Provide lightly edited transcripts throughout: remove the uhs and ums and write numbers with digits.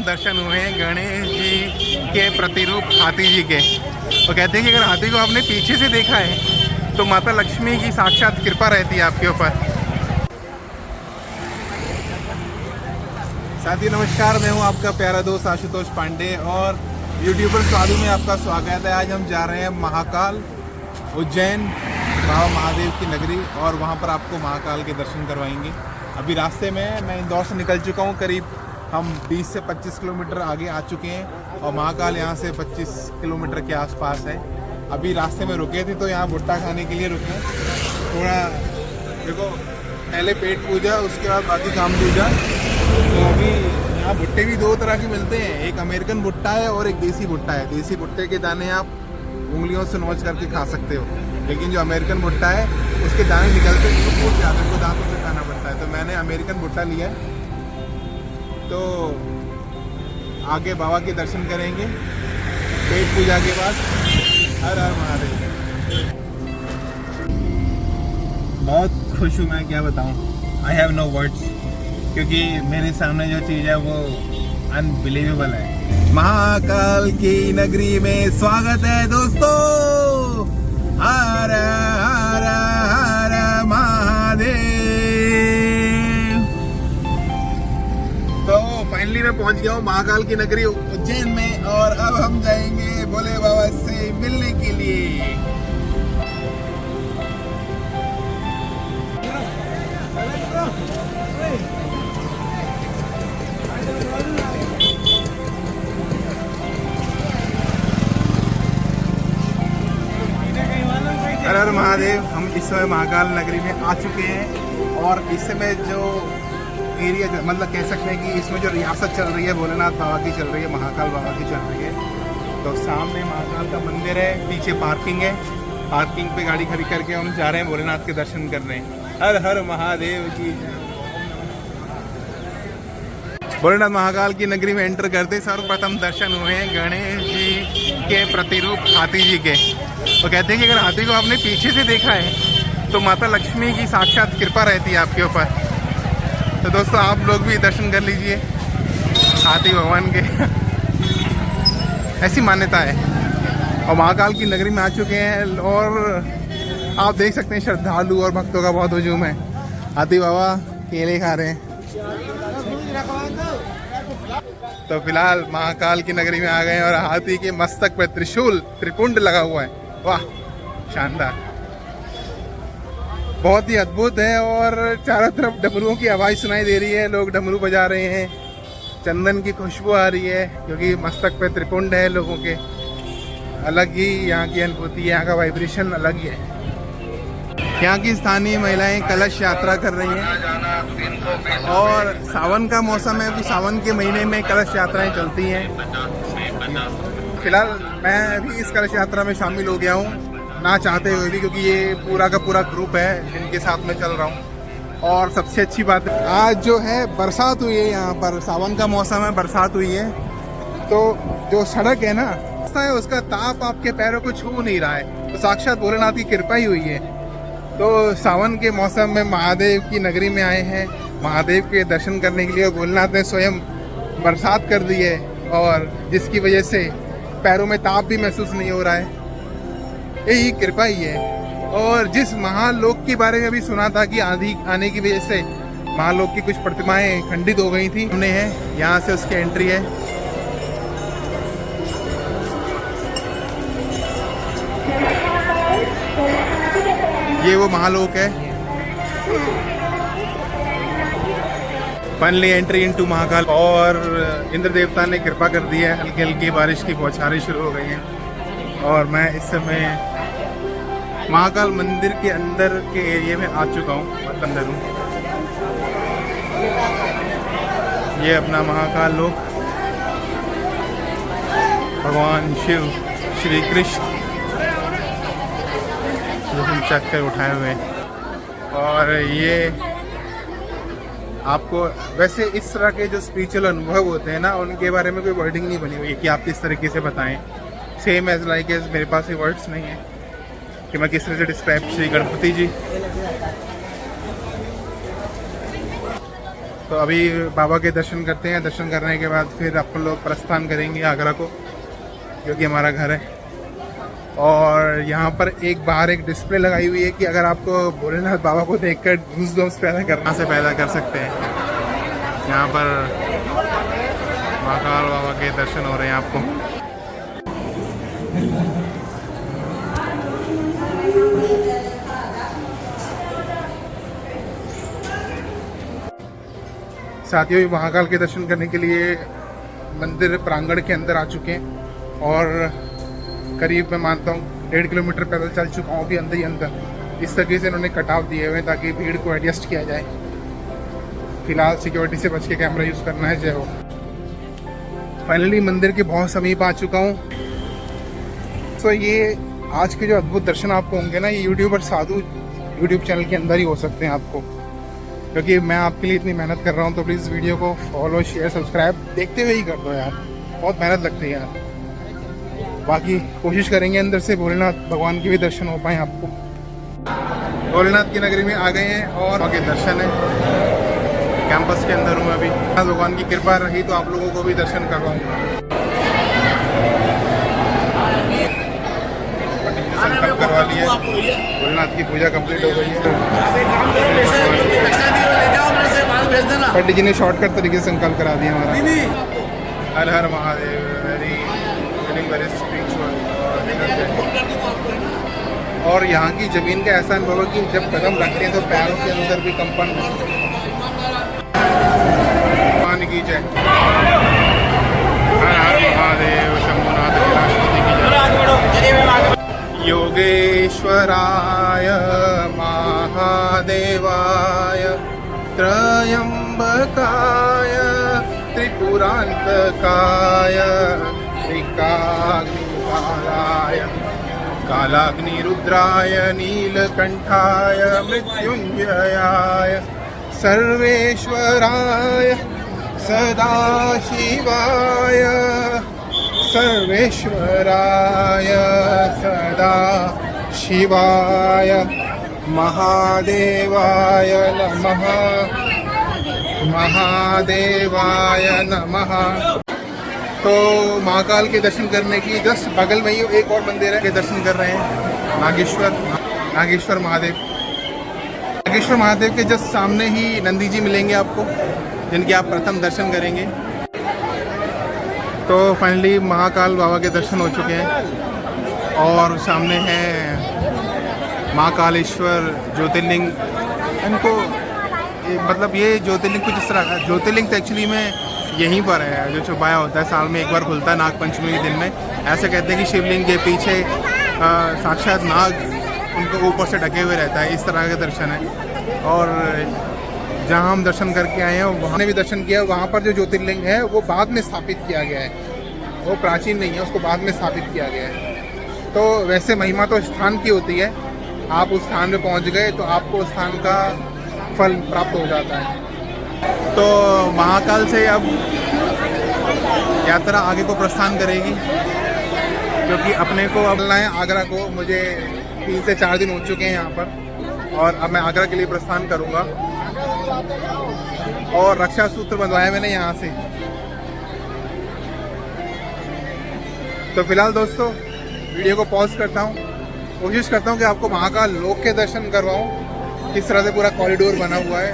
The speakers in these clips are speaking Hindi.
दर्शन हुए हैं गणेश जी के प्रतिरूप हाथी जी के। तो कहते हैं कि अगर हाथी को आपने पीछे से देखा है तो माता लक्ष्मी की साक्षात कृपा रहती है आपके ऊपर। साथी नमस्कार, मैं हूं आपका प्यारा दोस्त आशुतोष पांडे और यूट्यूबर साधु में आपका स्वागत है। आज हम जा रहे हैं महाकाल उज्जैन बाबा महादेव की नगरी और वहां पर आपको महाकाल के दर्शन करवाएंगे। अभी रास्ते में मैं इंदौर से निकल चुका हूं, करीब हम 20 से 25 किलोमीटर आगे आ चुके हैं और महाकाल यहां से 25 किलोमीटर के आसपास है। अभी रास्ते में रुके थे तो यहाँ भुट्टा खाने के लिए रुके, थोड़ा देखो पहले पेट पूजा उसके बाद बाकी काम पूजा। तो अभी यहाँ भुट्टे भी दो तरह के मिलते हैं, एक अमेरिकन भुट्टा है और एक देसी भुट्टा है। देसी भुट्टे के दाने आप उंगलियों से नोच करके खा सकते हो, लेकिन जो अमेरिकन भुट्टा है उसके दाने निकलते हैं तो फूट जाते हैं, दांतों से खाना पड़ता है। तो मैंने अमेरिकन भुट्टा लिया है। तो आगे बाबा के दर्शन करेंगे पेट पूजा के बाद। हर हर महादेव। बहुत खुश हूँ मैं, क्या बताऊँ, आई हैव नो वर्ड्स, क्योंकि मेरे सामने जो चीज़ है वो अनबिलीवेबल है। महाकाल की नगरी में स्वागत है दोस्तों। हर हर हर महादेव। तो फाइनली मैं पहुंच गया हूँ महाकाल की नगरी उज्जैन में और अब हम जाएंगे भोले बाबा से मिलने के लिए। हर हर महादेव। हम इस समय महाकाल नगरी में आ चुके हैं और इस समय जो एरिया मतलब कह सकते हैं कि इसमें जो रियासत चल रही है भोलेनाथ बाबा की चल रही है, महाकाल बाबा की चल रही है। तो सामने महाकाल का मंदिर है, पीछे पार्किंग है, पार्किंग पे गाड़ी खड़ी करके हम जा रहे हैं भोलेनाथ के दर्शन करने। हर हर महादेव की। भोलेनाथ महाकाल की नगरी में एंटर करते सर्वप्रथम दर्शन हुए हैं गणेश जी के प्रतिरूप हाथी जी के। तो कहते हैं कि अगर हाथी को आपने पीछे से देखा है तो माता लक्ष्मी की साक्षात कृपा रहती है आपके ऊपर। तो दोस्तों आप लोग भी दर्शन कर लीजिए हाथी भगवान के। ऐसी मान्यता है। और महाकाल की नगरी में आ चुके हैं और आप देख सकते हैं श्रद्धालु और भक्तों का बहुत हुजूम है। हाथी बाबा केले खा रहे हैं। तो फिलहाल महाकाल की नगरी में आ गए हैं और हाथी के मस्तक पर त्रिशूल त्रिपुंड लगा हुआ है। वाह शानदार, बहुत ही अद्भुत है। और चारों तरफ डमरुओं की आवाज़ सुनाई दे रही है, लोग डमरू बजा रहे हैं, चंदन की खुशबू आ रही है क्योंकि मस्तक पे त्रिपुंड है लोगों के। अलग ही यहाँ की अनुभूति है, यहाँ का वाइब्रेशन अलग ही है। यहाँ की स्थानीय महिलाएं कलश यात्रा कर रही हैं और सावन का मौसम है, अभी सावन के महीने में कलश यात्राएं चलती हैं। फिलहाल मैं भी इस कलश यात्रा में शामिल हो गया हूँ, ना चाहते हुए भी, क्योंकि ये पूरा का पूरा ग्रुप है जिनके साथ मैं चल रहा हूँ। और सबसे अच्छी बात है आज जो है बरसात हुई है, यहाँ पर सावन का मौसम है, बरसात हुई है। तो जो सड़क है ना उसका ताप आपके पैरों को छू नहीं रहा है, तो साक्षात भोलेनाथ की कृपा ही हुई है। तो सावन के मौसम में महादेव की नगरी में आए हैं महादेव के दर्शन करने के लिए। भोलेनाथ ने स्वयं बरसात कर दी है और जिसकी वजह से पैरों में ताप भी महसूस नहीं हो रहा है। यही कृपा ही है। और जिस महालोक के बारे में अभी सुना था कि आंधी आने की वजह से महालोक की कुछ प्रतिमाएं खंडित हो गई थी, हमने है यहाँ से उसकी एंट्री है। ये वो महालोक है। Finally entry into Mahakal. और इंद्र देवता ने कृपा कर दी है, हल्की हल्की बारिश की बौछारें शुरू हो गई हैं और मैं इस समय महाकाल मंदिर के अंदर के एरिया में आ चुका हूँ। अंदर हूँ, ये अपना महाकाल लोक, भगवान शिव श्री कृष्ण चक्कर उठाए हुए हैं। और ये आपको वैसे इस तरह के जो स्पिरिचुअल अनुभव होते हैं ना, उनके बारे में कोई वर्डिंग नहीं बनी हुई है कि आप किस तरीके से बताएं। सेम एज लाइक एज मेरे पास ये वर्ड्स नहीं है कि मैं किस तरह से डिस्क्राइब। श्री गणपति जी, तो अभी बाबा के दर्शन करते हैं, दर्शन करने के बाद फिर अपन लोग प्रस्थान करेंगे आगरा को, क्योंकि हमारा घर है। और यहाँ पर एक बाहर एक डिस्प्ले लगाई हुई है कि अगर आपको भोलेनाथ बाबा को देखकर गूज़बम्स पैदा करना से पैदा कर सकते हैं। यहाँ पर महाकाल बाबा के दर्शन हो रहे हैं आपको। साथियों, महाकाल के दर्शन करने के लिए मंदिर प्रांगण के अंदर आ चुके हैं और करीब मैं मानता हूँ 1.5 किलोमीटर पैदल चल चुका हूँ अभी अंदर ही अंदर। इस तरीके से इन्होंने कटाव दिए हुए हैं ताकि भीड़ को एडजस्ट किया जाए। फिलहाल सिक्योरिटी से बच के कैमरा यूज़ करना है। जय हो। फाइनली मंदिर के बहुत समीप आ चुका हूँ। तो ये आज के जो अद्भुत दर्शन आपको होंगे ना, ये यूट्यूबर साधु यूट्यूब चैनल के अंदर ही हो सकते हैं आपको, क्योंकि मैं आपके लिए इतनी मेहनत कर रहा हूँ। तो प्लीज़ वीडियो को फॉलो शेयर सब्सक्राइब देखते हुए ही कर दो यार, बहुत मेहनत लगती है यार। बाकी कोशिश करेंगे अंदर से भोलेनाथ भगवान के भी दर्शन हो पाए आपको। भोलेनाथ की नगरी में आ गए हैं और आगे दर्शन है। कैंपस के अंदर हूँ अभी। भगवान की कृपा रही तो आप लोगों को भी दर्शन करवाऊंगा। संकल्प करवा लिया, भोलेनाथ की पूजा कंप्लीट हो गई है। पंडित जी ने शॉर्टकट तरीके से संकल्प करा दिया हमारा। हर हर महादेव। Very spiritual. और यहाँ की जमीन का ऐसा अनुभव है कि जब कदम रखते हैं तो पैरों के अंदर भी कंपन मान की जय। हर हर महादेव शंभुनाथ राष्ट्रपति की जय। योगेश्वराय महादेवाय त्रयंबकाय त्रिपुरांतकाय त्रिकाग्निकालाय कालाग्निरुद्राय नीलकंठाय मृत्युंजयाय सर्वेश्वराय सदाशिवाय सर्वेश्वराय सदाशिवाय महादेवाय नमः। महादेवाय नमः। तो महाकाल के दर्शन करने की जस्ट बगल में ही एक और मंदिर है के दर्शन कर रहे हैं। नागेश्वर महादेव। नागेश्वर महादेव के जस्ट सामने ही नंदी जी मिलेंगे आपको, जिनके आप प्रथम दर्शन करेंगे। तो फाइनली महाकाल बाबा के दर्शन हो चुके हैं और सामने है महाकालेश्वर ज्योतिर्लिंग। इनको मतलब ये ज्योतिर्लिंग कुछ इस तरह, ज्योतिर्लिंग तो एक्चुअली में यहीं पर है जो छुपाया होता है, साल में एक बार खुलता है नागपंचमी के दिन में। ऐसे कहते हैं कि शिवलिंग के पीछे साक्षात नाग उनको ऊपर से ढके हुए रहता है। इस तरह के दर्शन है। और जहाँ हम दर्शन करके आए हैं वहाँ ने भी दर्शन किया। वहाँ पर जो ज्योतिर्लिंग है वो बाद में स्थापित किया गया है, वो प्राचीन नहीं है, उसको बाद में स्थापित किया गया है। तो वैसे महिमा तो स्थान की होती है। आप उस स्थान पे पहुँच गए तो आपको उस स्थान का फल प्राप्त हो जाता है। तो महाकाल से अब यात्रा आगे को प्रस्थान करेगी, क्योंकि अपने को अब चलना है आगरा को। मुझे 3 से 4 दिन हो चुके हैं यहाँ पर और अब मैं आगरा के लिए प्रस्थान करूँगा। और रक्षा सूत्र बंधवाया मैंने यहाँ से। तो फिलहाल दोस्तों वीडियो को पॉज करता हूँ, कोशिश करता हूँ कि आपको महाकाल लोक के दर्शन करवाऊँ। किस तरह से पूरा कॉरिडोर बना हुआ है।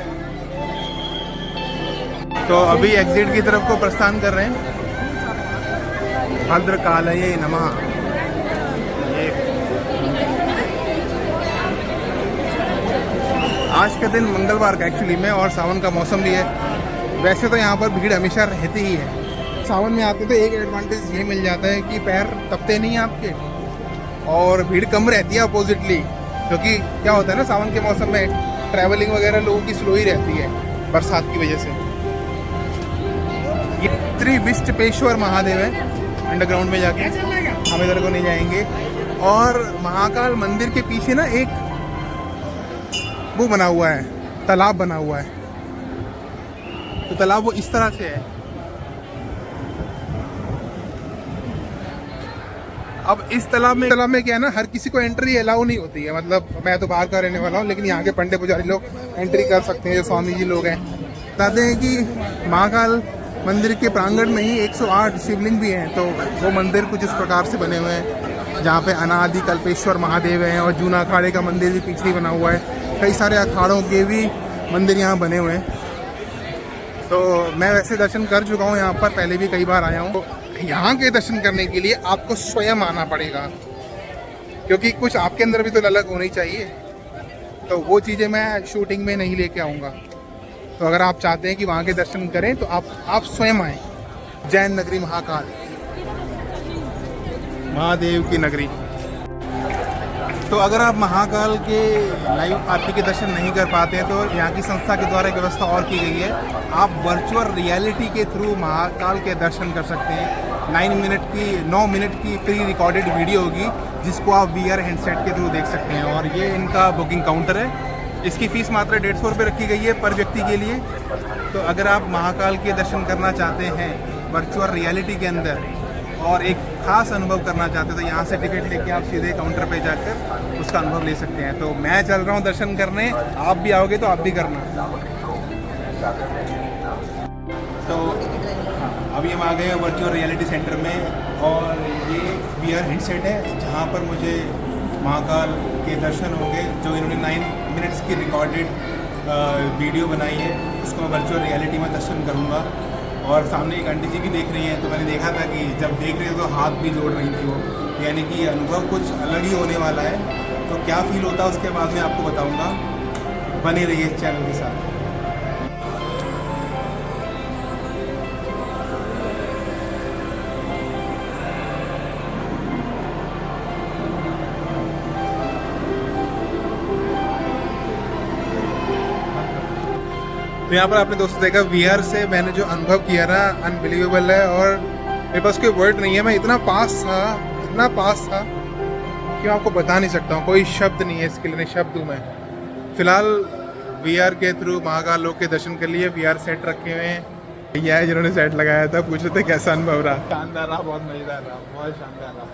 तो अभी एग्जिट की तरफ को प्रस्थान कर रहे हैं। भद्रकालये नमः। ये आज का दिन मंगलवार का एक्चुअली में, और सावन का मौसम भी है। वैसे तो यहाँ पर भीड़ हमेशा रहती ही है। सावन में आते तो एक एडवांटेज ये मिल जाता है कि पैर तपते नहीं आपके और भीड़ कम रहती है अपोजिटली। क्योंकि क्या होता है ना, सावन के मौसम में ट्रैवलिंग वगैरह लोगों की स्लो ही रहती है बरसात की वजह से। ये त्रिविष्टपेश्वर महादेव है। अंडरग्राउंड में जाके हम इधर को नहीं जाएंगे। और महाकाल मंदिर के पीछे ना एक वो बना हुआ है, तालाब बना हुआ है। तो तालाब वो इस तरह से है। अब इस तालाब में क्या है ना, हर किसी को एंट्री अलाउ नहीं होती है। मतलब मैं तो बाहर का रहने वाला हूँ, लेकिन यहाँ के पंडित पुजारी लोग एंट्री कर सकते हैं, जो स्वामी जी लोग हैं। बताते हैं कि महाकाल मंदिर के प्रांगण में ही 108 शिवलिंग भी हैं। तो वो मंदिर कुछ इस प्रकार से बने हुए हैं, जहाँ पे अनादि कल्पेश्वर महादेव हैं, और जूना अखाड़े का मंदिर भी पीछे ही बना हुआ है। कई सारे अखाड़ों के भी मंदिर यहाँ बने हुए हैं। तो मैं वैसे दर्शन कर चुका हूँ यहाँ पर, पहले भी कई बार आया हूँ। तो यहाँ के दर्शन करने के लिए आपको स्वयं आना पड़ेगा, क्योंकि कुछ आपके अंदर भी तो ललक होनी चाहिए। तो वो चीज़ें मैं शूटिंग में नहीं लेके आऊँगा। तो अगर आप चाहते हैं कि वहाँ के दर्शन करें तो आप स्वयं आएँ। जैन नगरी महाकाल, महादेव की नगरी। तो अगर आप महाकाल के लाइव आरती के दर्शन नहीं कर पाते हैं तो यहाँ की संस्था के द्वारा एक व्यवस्था और की गई है। आप वर्चुअल रियलिटी के थ्रू महाकाल के दर्शन कर सकते हैं। 9 मिनट की प्री रिकॉर्डेड वीडियो होगी, जिसको आप VR हैंडसेट के थ्रू देख सकते हैं। और ये इनका बुकिंग काउंटर है। इसकी फ़ीस मात्र 150 रुपये रखी गई है पर व्यक्ति के लिए। तो अगर आप महाकाल के दर्शन करना चाहते हैं वर्चुअल रियलिटी के अंदर और एक ख़ास अनुभव करना चाहते हैं, तो यहाँ से टिकट लेके आप सीधे काउंटर पे जाकर उसका अनुभव ले सकते हैं। तो मैं चल रहा हूँ दर्शन करने, आप भी आओगे तो आप भी करना। तो अभी हम आ गए हैं वर्चुअल रियलिटी सेंटर में, और ये VR हेडसेट है जहाँ पर मुझे महाकाल के दर्शन होंगे। जो इन्होंने 9 मिनट्स की रिकॉर्डेड वीडियो बनाई है, उसको मैं वर्चुअल रियलिटी में दर्शन करूँगा। और सामने एक आंटी जी भी देख रही हैं, तो मैंने देखा था कि जब देख रही थी तो हाथ भी जोड़ रही थी वो, यानी कि अनुभव कुछ अलग ही होने वाला है। तो क्या फील होता है उसके बाद में आपको बताऊँगा। बने रहिए इस चैनल के साथ। तो यहाँ पर आपने दोस्तों देखा VR से मैंने जो अनुभव किया ना, अनबिलीवेबल है। और मेरे पास कोई वर्ड नहीं है, मैं इतना पास था कि मैं आपको बता नहीं सकता हूँ। कोई शब्द नहीं है इसके लिए, नहीं शब्द हूँ मैं। फिलहाल VR के थ्रू महाकाल लोक के दर्शन कर लिए। VR सेट रखे हुए हैं। यह है जिन्होंने सेट लगाया था, पूछ रहे थे कैसा अनुभव रहा। शानदार रहा, बहुत मज़ेदार रहा, बहुत शानदार रहा।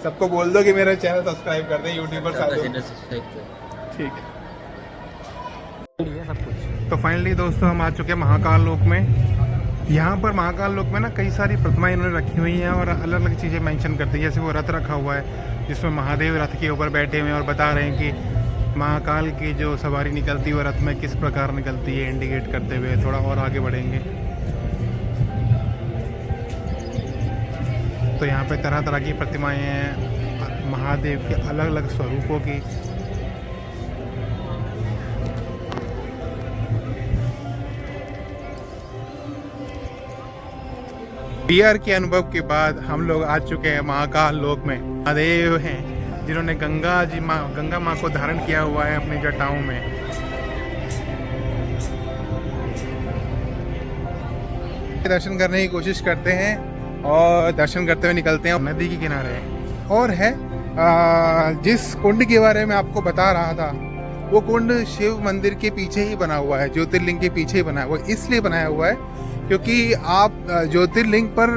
सबको बोल दो कि मेरा चैनल सब्सक्राइब कर दें, यूट्यूब पर। ठीक है, सब कुछ। तो फाइनली दोस्तों हम आ चुके हैं महाकाल लोक में। यहाँ पर महाकाल लोक में ना कई सारी प्रतिमाएं इन्होंने रखी हुई हैं और अलग अलग चीज़ें मेंशन करती हैं। जैसे वो रथ रखा हुआ है जिसमें महादेव रथ के ऊपर बैठे हुए हैं और बता रहे हैं कि महाकाल की जो सवारी निकलती है वो रथ में किस प्रकार निकलती है, इंडिकेट करते हुए। थोड़ा और आगे बढ़ेंगे तो यहाँ पे तरह तरह की प्रतिमाएं हैं महादेव के अलग अलग स्वरूपों की। VR के अनुभव के बाद हम लोग आ चुके हैं महाकाल लोक में। महादेव हैं जिन्होंने गंगा माँ को धारण किया हुआ है अपनी जटाओं में। दर्शन करने की कोशिश करते हैं और दर्शन करते हुए निकलते हैं नदी के किनारे। और है जिस कुंड के बारे में आपको बता रहा था, वो कुंड शिव मंदिर के पीछे ही बना हुआ है, ज्योतिर्लिंग के पीछे ही बना हुआ है। इसलिए बनाया हुआ है क्योंकि आप ज्योतिर्लिंग पर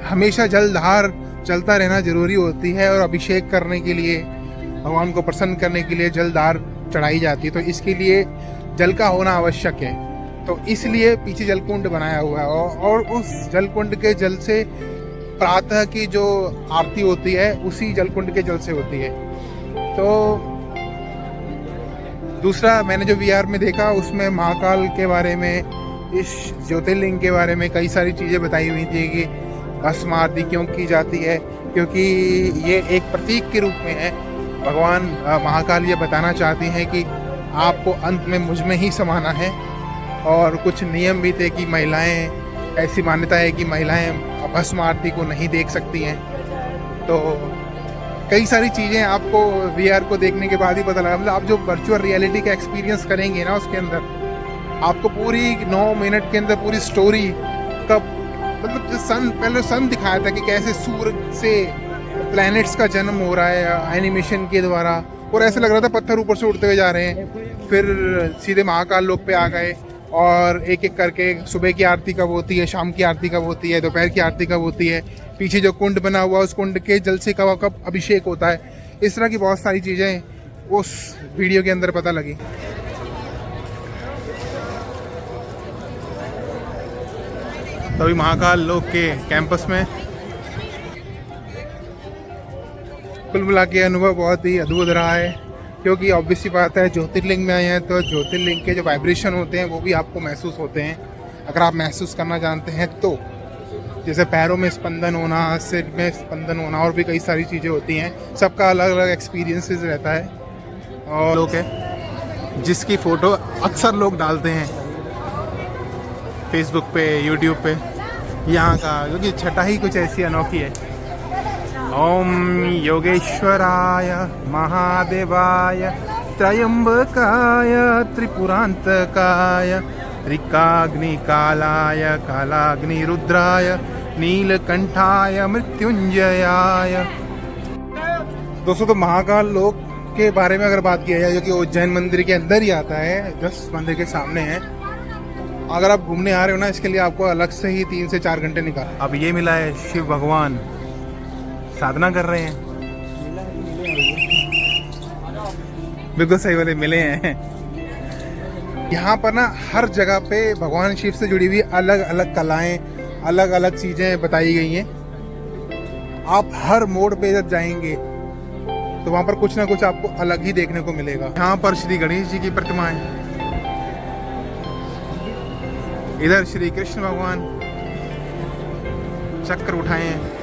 हमेशा जलधार चलता रहना जरूरी होती है, और अभिषेक करने के लिए, भगवान को प्रसन्न करने के लिए जलधार चढ़ाई जाती है। तो इसके लिए जल का होना आवश्यक है। तो इसलिए पीछे जलकुंड बनाया हुआ है। और उस जलकुंड के जल से प्रातः की जो आरती होती है उसी जलकुंड के जल से होती है। तो दूसरा मैंने जो VR में देखा उसमें महाकाल के बारे में, इस ज्योतिर्लिंग के बारे में कई सारी चीज़ें बताई हुई थी कि भस्म आरती क्यों की जाती है, क्योंकि ये एक प्रतीक के रूप में है। भगवान महाकाल ये बताना चाहते हैं कि आपको अंत में मुझ में ही समाना है। और कुछ नियम भी थे कि महिलाएं, ऐसी मान्यता है कि महिलाएं भस्म आरती को नहीं देख सकती हैं। तो कई सारी चीज़ें आपको VR को देखने के बाद ही पता लगा। मतलब आप जो वर्चुअल रियलिटी का एक्सपीरियंस करेंगे ना, उसके अंदर आपको पूरी 9 मिनट के अंदर पूरी स्टोरी का, मतलब पहले सन दिखाया था कि कैसे सूरज से प्लैनेट्स का जन्म हो रहा है एनिमेशन के द्वारा, और ऐसे लग रहा था पत्थर ऊपर से उड़ते हुए जा रहे हैं। फिर सीधे महाकाल लोक पे आ गए और एक एक करके सुबह की आरती कब होती है, शाम की आरती कब होती है, दोपहर की आरती कब होती है, पीछे जो कुंड बना हुआ उस कुंड के जल से कब अभिषेक होता है। इस तरह की बहुत सारी चीज़ें उस वीडियो के अंदर पता लगी। तो अभी महाकाल लोक के कैंपस में कुल मिला के अनुभव बहुत ही अद्भुत रहा है, क्योंकि ऑब्वियसली बात है ज्योतिर्लिंग में आए हैं तो ज्योतिर्लिंग के जो वाइब्रेशन होते हैं वो भी आपको महसूस होते हैं, अगर आप महसूस करना जानते हैं तो। जैसे पैरों में स्पंदन होना, सिर में स्पंदन होना, और भी कई सारी चीज़ें होती हैं, सबका अलग अलग एक्सपीरियंसेस रहता है। और लोग है जिसकी फ़ोटो अक्सर लोग डालते हैं फेसबुक पे, यूट्यूब पे, यहाँ का, क्योंकि छटा ही कुछ ऐसी अनोखी है। ओम योगेश्वराय महादेवाय त्रयंबकाय त्रिपुरांतकाय त्रिकाग्निकालाय कालाग्निरुद्राय नीलकंठाय मृत्युंजयाय। दोस्तों, तो महाकाल लोक के बारे में अगर बात किया जाए, जो कि उज्जैन मंदिर के अंदर ही आता है, जस्ट मंदिर के सामने है। अगर आप घूमने आ रहे हो ना, इसके लिए आपको अलग से ही 3 से 4 घंटे निकाल। अब ये मिला है शिव भगवान साधना कर रहे हैं, बिल्कुल सही वाले मिले हैं। यहाँ पर ना हर जगह पे भगवान शिव से जुड़ी हुई अलग अलग कलाएं, अलग अलग चीजें बताई गई हैं। आप हर मोड़ पे जब जाएंगे तो वहां पर कुछ ना कुछ आपको अलग ही देखने को मिलेगा। यहाँ पर श्री गणेश जी की प्रतिमा है, इधर श्री कृष्ण भगवान चक्र उठाए हैं।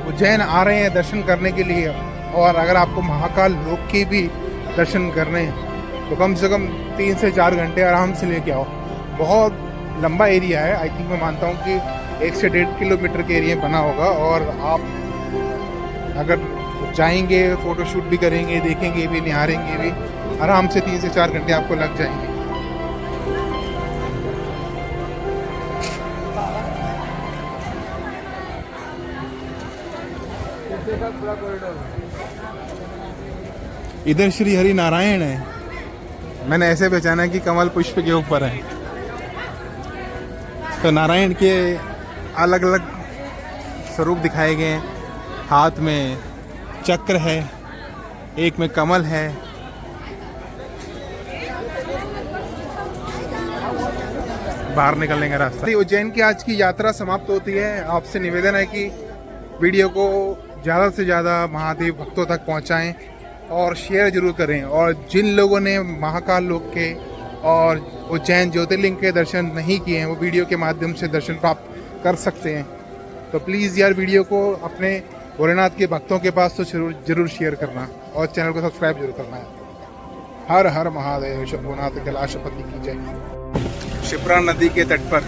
उज्जैन आ रहे हैं दर्शन करने के लिए, और अगर आपको महाकाल लोक के भी दर्शन करने हैं तो कम से कम 3 से 4 घंटे आराम से लेके आओ। बहुत लंबा एरिया है, आई थिंक मैं मानता हूँ कि 1 से 1.5 किलोमीटर के एरिया बना होगा। और आप अगर जाएंगे, फोटोशूट भी करेंगे, देखेंगे भी, निहारेंगे भी, आराम से 3 से 4 घंटे आपको लग जाएंगे। इधर श्री हरि नारायण है, मैंने ऐसे पहचाना कि कमल पुष्प के ऊपर है। तो नारायण के अलग अलग स्वरूप दिखाए गए हैं। हाथ में चक्र है, एक में कमल है। बाहर निकलने का रास्ता। उज्जैन की आज की यात्रा समाप्त होती है। आपसे निवेदन है कि वीडियो को ज़्यादा से ज़्यादा महादेव भक्तों तक पहुंचाएं और शेयर जरूर करें। और जिन लोगों ने महाकाल लोक के और उज्जैन ज्योतिर्लिंग के दर्शन नहीं किए हैं, वो वीडियो के माध्यम से दर्शन प्राप्त कर सकते हैं। तो प्लीज़ यार वीडियो को अपने भोलेनाथ के भक्तों के पास तो जरूर शेयर करना, और चैनल को सब्सक्राइब जरूर करना है। हर हर महादेव, शंभुनाथ कैलाशपति की जय। शिप्रा नदी के तट पर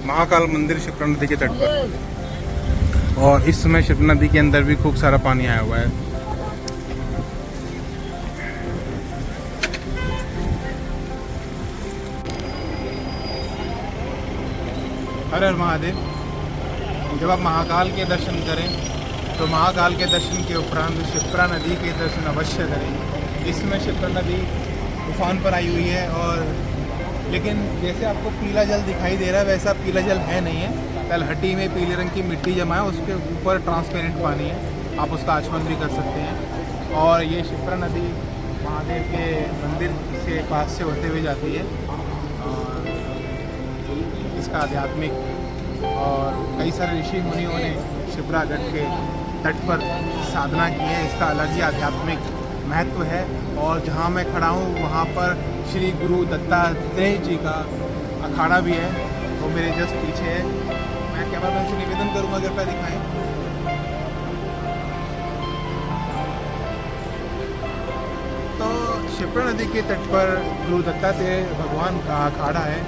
महाकाल मंदिर, शिप्रा नदी के तट पर, और इस समय शिप्रा नदी के अंदर भी खूब सारा पानी आया हुआ है। हर हर महादेव। जब आप महाकाल के दर्शन करें तो महाकाल के दर्शन के उपरांत शिप्रा नदी के दर्शन अवश्य करें। इसमें शिप्रा नदी उफान पर आई हुई है, और लेकिन जैसे आपको पीला जल दिखाई दे रहा है वैसा पीला जल है नहीं है। तलहटी में पीले रंग की मिट्टी जमा है, उसके ऊपर ट्रांसपेरेंट पानी है, आप उसका आचमन भी कर सकते हैं। और ये शिप्रा नदी महादेव के मंदिर से पास से होते हुए जाती है। और इसका आध्यात्मिक, और कई सारे ऋषि मुनियों ने शिप्रा गढ़ के तट पर साधना की है। इसका अलग ही आध्यात्मिक महत्व है। और जहाँ मैं खड़ा हूँ वहाँ पर श्री गुरु दत्तात्रेय जी का अखाड़ा भी है, वो मेरे जस्ट पीछे है। मैं कैमरामैन से निवेदन करूँगा कृपया दिखाएं। तो शिप्रा नदी के तट पर गुरु दत्तात्रेय भगवान का अखाड़ा है।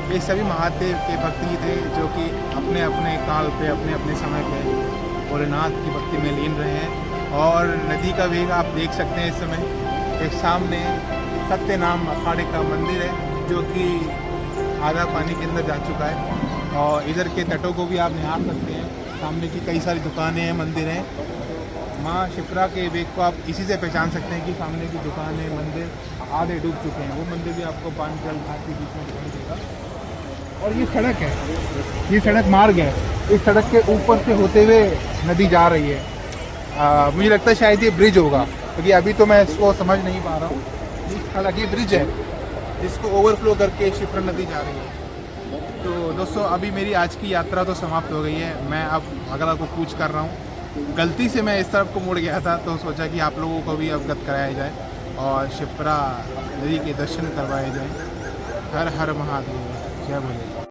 ये सभी महादेव के भक्ति थे जो कि अपने अपने काल पे, अपने अपने समय पे भोलेनाथ की भक्ति में लीन रहे हैं। और नदी का वेग आप देख सकते हैं। इस समय एक सामने सत्य नाम अखाड़े का मंदिर है जो कि आधा पानी के अंदर जा चुका है। और इधर के तटों को भी आप निहार सकते हैं। सामने की कई सारी दुकानें हैं, मंदिर हैं। माँ शिप्रा के वेग को आप इसी से पहचान सकते हैं कि सामने की दुकानें, मंदिर आधे डूब चुके हैं। वो मंदिर भी आपको पानी जल घाट के बीच में दिखाई देगा। और ये सड़क है, ये सड़क मार्ग है। इस सड़क के ऊपर से होते हुए नदी जा रही है। मुझे लगता है शायद ये ब्रिज होगा, क्योंकि अभी तो मैं इसको समझ नहीं पा रहा हूँ। हालांकि ये ब्रिज है, जिसको ओवरफ्लो करके शिप्रा नदी जा रही है। तो दोस्तों अभी मेरी आज की यात्रा तो समाप्त हो गई है। मैं अब अगला को कूच कर रहा हूँ। गलती से मैं इस तरफ को मुड़ गया था, तो सोचा कि आप लोगों को भी अवगत कराया जाए और शिप्रा नदी के दर्शन करवाए जाए। हर हर महादेव, जय भोले।